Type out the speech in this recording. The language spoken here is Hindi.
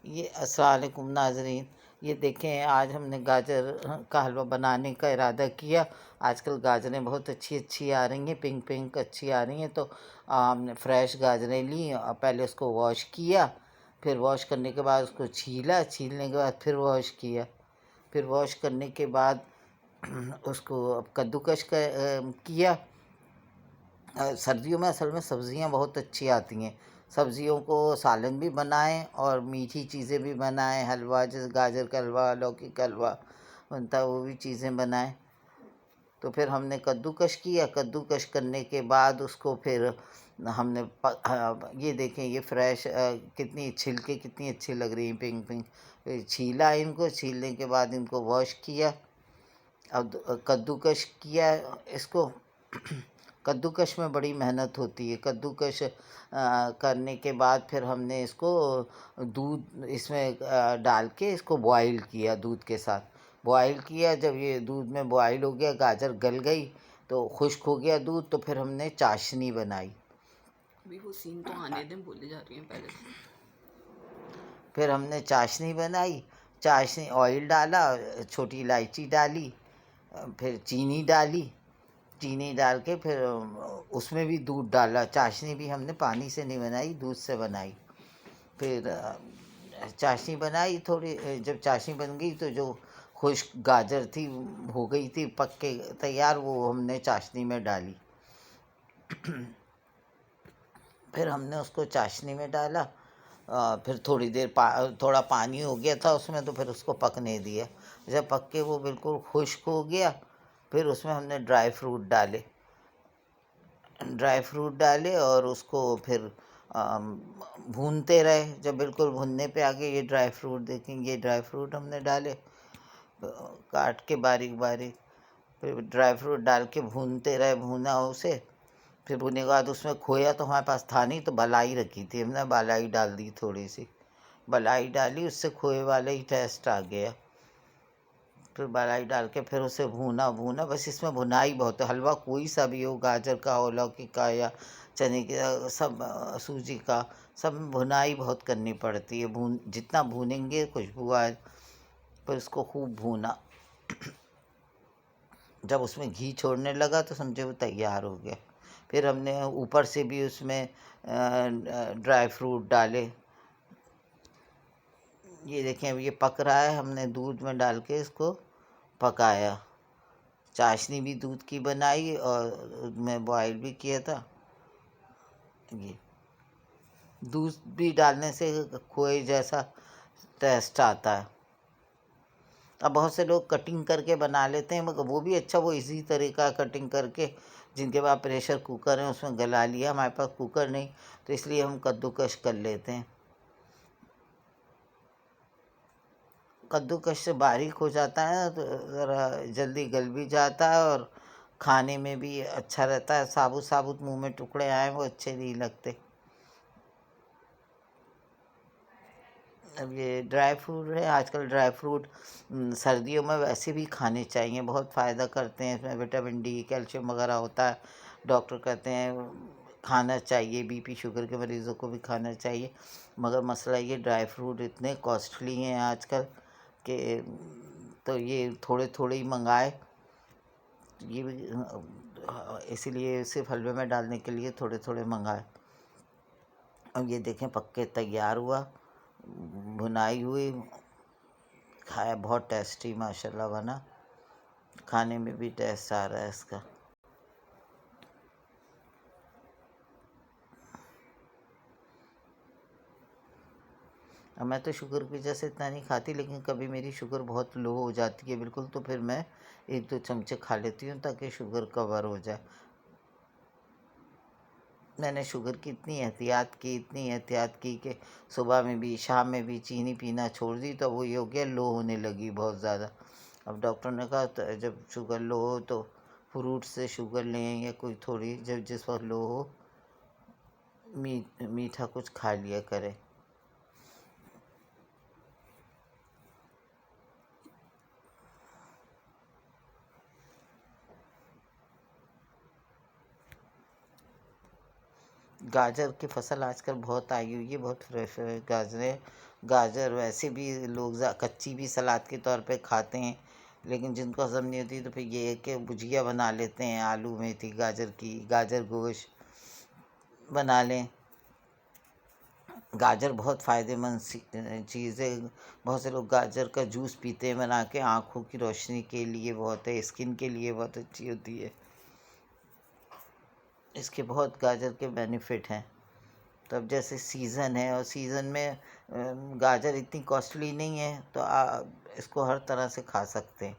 ये अस्सलाम वालेकुम नाज़रीन। ये देखें, आज हमने गाजर का हलवा बनाने का इरादा किया। आजकल गाजरें बहुत अच्छी-अच्छी आ रही हैं, पिंक-पिंक अच्छी आ रही हैं, तो हमने फ्रेश गाजरें ली और पहले उसको वॉश किया, फिर वॉश करने के बाद उसको छीला, छीलने के बाद फिर वॉश किया, फिर वॉश करने के बाद उसको अब कद्दूकस किया। सर्दियों में असल में सब्ज़ियाँ बहुत अच्छी आती हैं। सब्ज़ियों को सालन भी बनाएँ और मीठी चीज़ें भी बनाएँ, हलवा जैसे गाजर का हलवा, लौकी का हलवा बनता है, वो भी चीज़ें बनाएँ। तो फिर हमने कद्दूकस किया, कद्दूकस करने के बाद उसको फिर हमने ये देखें, ये फ्रेश कितनी छिलके कितनी अच्छी लग रही हैं, पिंक-पिंक। फिर छीला इनको, छीलने के बाद इनको वॉश किया। अब कद्दूकस किया इसको। कद्दूकस में बड़ी मेहनत होती है। कद्दूकस करने के बाद फिर हमने इसको दूध इसमें डाल के इसको बॉयल किया दूध के साथ। बॉयल किया, जब ये दूध में बॉयल हो गया, गाजर गल गई, तो खुश्क हो गया दूध, तो फिर हमने चाशनी बनाई। अभी वो सीन तो आने दें, बोले जा रही हैं पहले से। फिर हमने चाशनी बनाई। चाशनी ऑयल डाला, छोटी इलायची डाली, फिर चीनी डाली। चीनी डाल के फिर उसमें भी दूध डाला। चाशनी भी हमने पानी से नहीं बनाई, दूध से बनाई। फिर चाशनी बनाई थोड़ी। जब चाशनी बन गई तो जो खुश्क गाजर थी, हो गई थी पक के तैयार, वो हमने चाशनी में डाली। फिर हमने उसको चाशनी में डाला। फिर थोड़ी देर थोड़ा पानी हो गया था उसमें, तो फिर उसको पकने दिया। जब पक के वो बिल्कुल खुश्क हो गया, फिर उसमें हमने ड्राई फ्रूट डाले। और उसको फिर भूनते रहे। जब बिल्कुल भुनने पे आ गए, ये ड्राई फ्रूट देखेंगे, ये ड्राई फ्रूट हमने डाले काट के बारीक बारीक। फिर ड्राई फ्रूट डाल के भूनते रहे, भूना उसे। फिर भुनने के बाद उसमें खोया तो हमारे पास था नहीं, तो मलाई रखी थी हमने, मलाई डाल दी थोड़ी सी। मलाई डाली, उससे खोए वाला ही टेस्ट आ गया। फिर मलाई डाल के फिर उसे भूना भूना, बस इसमें भुनाई बहुत है। हलवा कोई सा भी हो, गाजर का हो, लौकी का, या चने के, सब सूजी का, सब में भुनाई बहुत करनी पड़ती है। जितना भूनेंगे खुशबू आए। फिर उसको खूब भूना। जब उसमें घी छोड़ने लगा तो समझे वो तैयार हो गया। फिर हमने ऊपर से भी उसमें ड्राई फ्रूट डाले। ये देखें, अब ये पक रहा है। हमने दूध में डाल के इसको पकाया। चाशनी भी दूध की बनाई और मैं बॉयल भी किया था। ये दूध भी डालने से खोए जैसा टेस्ट आता है। अब बहुत से लोग कटिंग करके बना लेते हैं, मगर वो भी अच्छा, वो इजी तरीका कटिंग करके। जिनके पास प्रेशर कुकर है उसमें गला लिया। हमारे पास कुकर नहीं, तो इसलिए हम कद्दूकस कर लेते हैं। कद्दूकस से बारीक हो जाता है तो ज़रा जल्दी गल भी जाता है, और खाने में भी अच्छा रहता है। साबुत साबुत मुंह में टुकड़े आए वो अच्छे नहीं लगते। अब ये ड्राई फ्रूट है, आजकल ड्राई फ्रूट सर्दियों में वैसे भी खाने चाहिए, बहुत फ़ायदा करते हैं। इसमें विटामिन डी, कैल्शियम वगैरह होता है। डॉक्टर कहते हैं खाना चाहिए, बीपी शुगर के मरीज़ों को भी खाना चाहिए। मगर मसला ये, ड्राई फ्रूट इतने कॉस्टली हैं आजकल कि तो ये थोड़े थोड़े ही मंगाए। ये भी इसीलिए सिर्फ हलवे में डालने के लिए थोड़े थोड़े मंगाए। अब ये देखें, पक के तैयार हुआ, भुनाई हुई, खाया, बहुत टेस्टी माशाल्लाह बना। खाने में भी टेस्ट आ रहा है इसका। अब मैं तो शुगर की वजह से इतना नहीं खाती, लेकिन कभी मेरी शुगर बहुत लो हो जाती है बिल्कुल, तो फिर मैं 1-2 चमचे खा लेती हूँ ताकि शुगर कवर हो जाए। मैंने शुगर की इतनी एहतियात की कि सुबह में भी शाम में भी चीनी पीना छोड़ दी, तो वो ये हो गया, लो होने लगी बहुत ज़्यादा। अब डॉक्टर ने कहा तो जब शुगर लो हो तो फ्रूट से शुगर लें, या कोई थोड़ी जब जिस वक्त लो हो मीठा कुछ खा लिया करें। गाजर की फसल आजकल बहुत आई हुई है, बहुत फ्रेश फ्रेश गाजरें। गाजर वैसे भी लोग कच्ची भी सलाद के तौर पे खाते हैं, लेकिन जिनको हजम नहीं होती तो फिर ये है कि भुजिया बना लेते हैं आलू मेथी गाजर की, गाजर गोश्त बना लें। गाजर बहुत फ़ायदेमंद चीज़ है। बहुत से लोग गाजर का जूस पीते हैं बना के, आँखों की रोशनी के लिए बहुत है, स्किन के लिए बहुत अच्छी होती है। इसके बहुत गाजर के बेनिफिट हैं। तो अब जैसे सीज़न है और सीज़न में गाजर इतनी कॉस्टली नहीं है, तो इसको हर तरह से खा सकते हैं।